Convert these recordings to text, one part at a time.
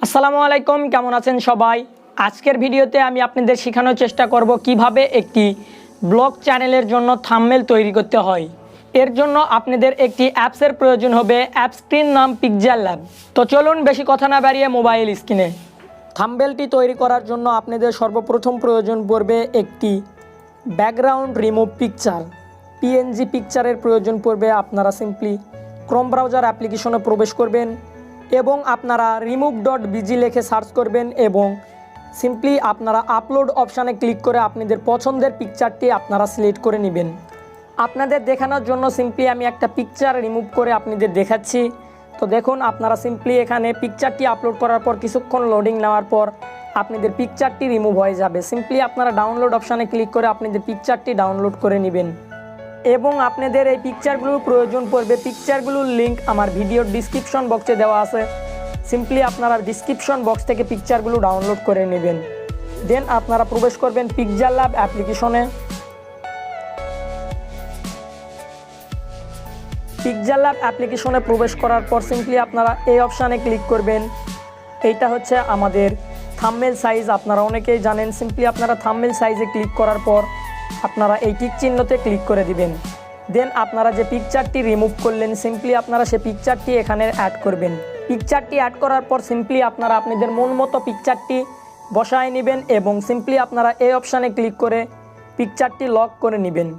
আসসালামু আলাইকুম, কেমন আছেন সবাই। আজকের ভিডিওতে আমি আপনাদের শেখানোর চেষ্টা করব কিভাবে একটি ব্লগ চ্যানেলের জন্য থাম্বনেল তৈরি করতে হয়। এর জন্য আপনাদের একটি অ্যাপসের প্রয়োজন হবে। অ্যাপসটির নাম 𝙔𝙊𝙐𝙀𝙊𝙆। তো চলুন বেশি কথা না বাড়িয়ে মোবাইল স্ক্রিনে। থাম্বনেলটি তৈরি করার জন্য আপনাদের সর্বপ্রথম প্রয়োজন পড়বে একটি ব্যাকগ্রাউন্ড রিমুভ পিকচার, পিএনজি পিকচারের প্রয়োজন পড়বে। আপনারা সিম্পলি ক্রোম ব্রাউজার অ্যাপ্লিকেশনে প্রবেশ করবেন এবং আপনারা remove.bg লিখে সার্চ করবেন এবং সিম্পলি আপনারা আপলোড অপশানে ক্লিক করে আপনাদের পছন্দের পিকচারটি আপনারা সিলেক্ট করে নেবেন। আপনাদের দেখানোর জন্য সিম্পলি আমি একটা পিকচার রিমুভ করে আপনাদের দেখাচ্ছি। তো দেখুন, আপনারা সিম্পলি এখানে পিকচারটি আপলোড করার পর কিছুক্ষণ লোডিং নেওয়ার পর আপনাদের পিকচারটি রিমুভ হয়ে যাবে। সিম্পলি আপনারা ডাউনলোড অপশানে ক্লিক করে আপনাদের পিকচারটি ডাউনলোড করে নেবেন এবং আপনাদের এই পিকচারগুলোর প্রয়োজন পড়বে। পিকচারগুলোর লিঙ্ক আমার ভিডিওর ডিসক্রিপশন বক্সে দেওয়া আছে। সিম্পলি আপনারা ডিসক্রিপশন বক্স থেকে পিকচারগুলো ডাউনলোড করে নেবেন। দেন আপনারা প্রবেশ করবেন 𝙔𝙊𝙐𝙀𝙊𝙆 অ্যাপ্লিকেশনে। 𝙔𝙊𝙐𝙀𝙊𝙆 অ্যাপ্লিকেশনে প্রবেশ করার পর সিম্পলি আপনারা এই অপশানে ক্লিক করবেন। এইটা হচ্ছে আমাদের থাম্বনেল সাইজ। আপনারা অনেকেই জানেন। সিম্পলি আপনারা থাম্বনেল সাইজে ক্লিক করার পর আপনারা এই টিক চিহ্নতে ক্লিক করে দিবেন। দেন আপনারা যে পিকচারটি রিমুভ করলেন সিম্পলি আপনারা সেই পিকচারটি এখানে অ্যাড করবেন। পিকচারটি অ্যাড করার পর সিম্পলি আপনারা আপনাদের মন মতো পিকচারটি বসায় নেবেন এবং সিম্পলি আপনারা এই অপশানে ক্লিক করে পিকচারটি লক করে নেবেন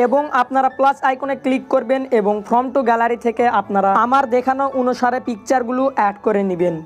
এবং আপনারা প্লাস আইকনে ক্লিক করবেন এবং ফ্রম টু গ্যালারি থেকে আপনারা আমার দেখানো অনুসারে পিকচারগুলো অ্যাড করে নেবেন।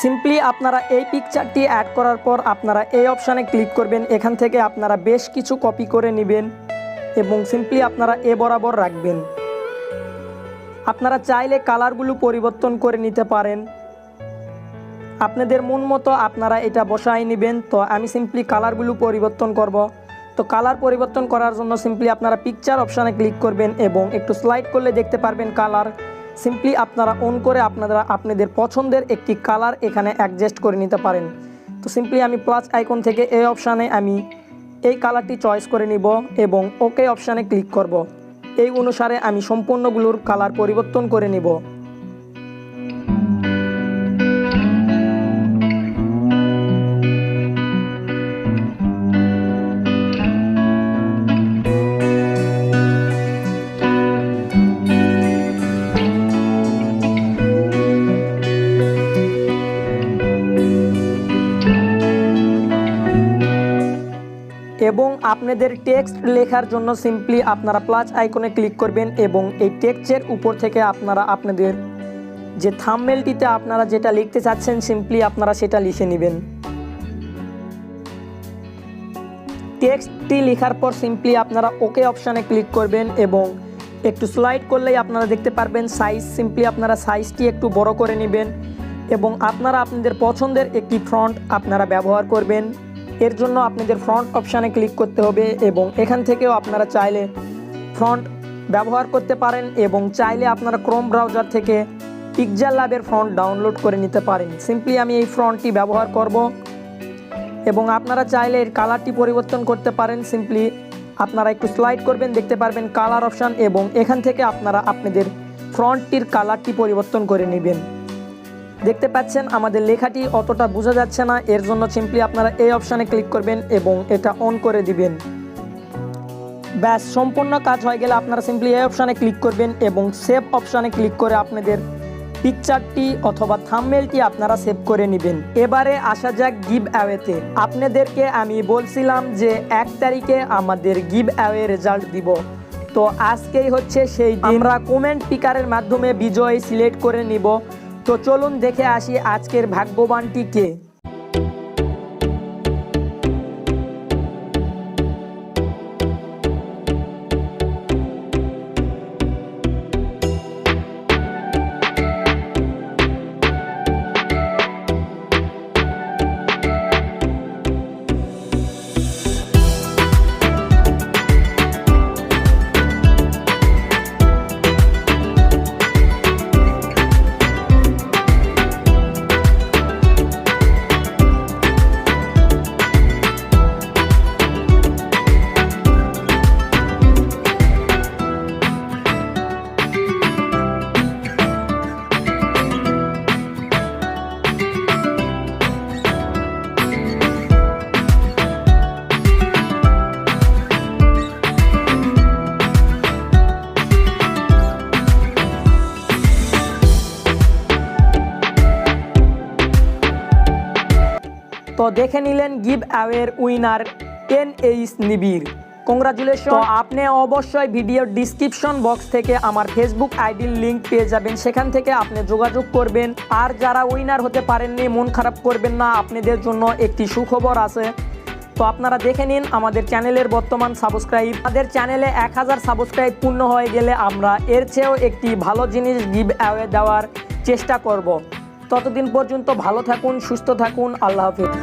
সিম্পলি আপনারা এই পিকচারটি অ্যাড করার পর আপনারা এই অপশানে ক্লিক করবেন। এখান থেকে আপনারা বেশ কিছু কপি করে নেবেন এবং সিম্পলি আপনারা এ বরাবর রাখবেন। আপনারা চাইলে কালারগুলো পরিবর্তন করে নিতে পারেন। আপনাদের মন মতো আপনারা এটা বসায় নেবেন। তো আমি সিম্পলি কালারগুলো পরিবর্তন করব। তো কালার পরিবর্তন করার জন্য সিম্পলি আপনারা পিকচার অপশানে ক্লিক করবেন এবং একটু স্লাইড করলে দেখতে পারবেন কালার। সিম্পলি আপনারা অন করে আপনারা আপনাদের পছন্দের একটি কালার এখানে অ্যাডজাস্ট করে নিতে পারেন। তো সিম্পলি আমি প্লাস আইকন থেকে এই অপশানে আমি এই কালারটি চয়েস করে নিব এবং ওকে অপশানে ক্লিক করব। এই অনুসারে আমি সম্পূর্ণগুলোর কালার পরিবর্তন করে নিব। এবং আপনাদের টেক্সট লেখার জন্য সিম্পলি আপনারা প্লাস আইকনে ক্লিক করবেন এবং এই টেক্সটের উপর থেকে আপনারা আপনাদের যে থাম্বনেলটিতে আপনারা যেটা লিখতে চাচ্ছেন সিম্পলি আপনারা সেটা লিখে নেবেন। টেক্সটটি লেখার পর সিম্পলি আপনারা ওকে অপশানে ক্লিক করবেন এবং একটু স্লাইড করলেই আপনারা দেখতে পারবেন সাইজ। সিম্পলি আপনারা সাইজটি একটু বড় করে নেবেন এবং আপনারা আপনাদের পছন্দের একটি ফন্ট আপনারা ব্যবহার করবেন। এর জন্য আপনাদের ফ্রন্ট অপশানে ক্লিক করতে হবে এবং এখান থেকেও আপনারা চাইলে ফ্রন্ট ব্যবহার করতে পারেন এবং চাইলে আপনারা ক্রোম ব্রাউজার থেকে 𝙔𝙊𝙐𝙆𝙆 ফন্ট ডাউনলোড করে নিতে পারেন। সিম্পলি আমি এই ফন্টটি ব্যবহার করব এবং আপনারা চাইলে এর কালারটি পরিবর্তন করতে পারেন। সিম্পলি আপনারা একটু স্লাইড করবেন, দেখতে পারবেন কালার অপশান এবং এখান থেকে আপনারা আপনাদের ফন্টটির কালারটি পরিবর্তন করে নেবেন। দেখতে পাচ্ছেন আমাদের লেখাটি অতটা বোঝা যাচ্ছে না, এর জন্য সিম্পলি আপনারা এই অপশানে ক্লিক করবেন এবং এটা অন করে দিবেন। ব্যাস সম্পূর্ণ কাজ হয়ে গেলে আপনারা সিম্পলি এই অপশানে ক্লিক করবেন এবং সেভ অপশানে ক্লিক করে আপনাদের পিকচারটি অথবা থাম্বনেলটি আপনারা সেভ করে নেবেন। এবারে আসা যাক গিভ অ্যাওয়েতে। আপনাদেরকে আমি বলছিলাম যে 1 তারিখে আমাদের গিভ অ্যাওয়ে রেজাল্ট দিব। তো আজকেই হচ্ছে সেই দিন। আমরা কমেন্ট পিকারের মাধ্যমে বিজয় সিলেক্ট করে নিব। তো চলুন দেখে আসি আজকের ভাগ্যবানটি কে। তো দেখে নিলেন গিভ অ্যাওয়ের উইনার 𝙁𝘼𝘾𝙀𝘽𝙊। কংগ্রাচুলেশন। তো আপনি অবশ্যই ভিডিওর ডিসক্রিপশন বক্স থেকে আমার ফেসবুক আইডির লিঙ্ক পেয়ে যাবেন, সেখান থেকে আপনি যোগাযোগ করবেন। আর যারা উইনার হতে পারেননি মন খারাপ করবেন না, আপনাদের জন্য একটি সুখবর আছে। তো আপনারা দেখে নিন আমাদের চ্যানেলের বর্তমান সাবস্ক্রাইব। আমাদের চ্যানেলে 1000 সাবস্ক্রাইব পূর্ণ হয়ে গেলে আমরা এর চেয়েও একটি ভালো জিনিস গিভ অ্যাওয়ে দেওয়ার চেষ্টা করব। ততদিন পর্যন্ত ভালো থাকুন, সুস্থ থাকুন। আল্লাহ হাফেজ।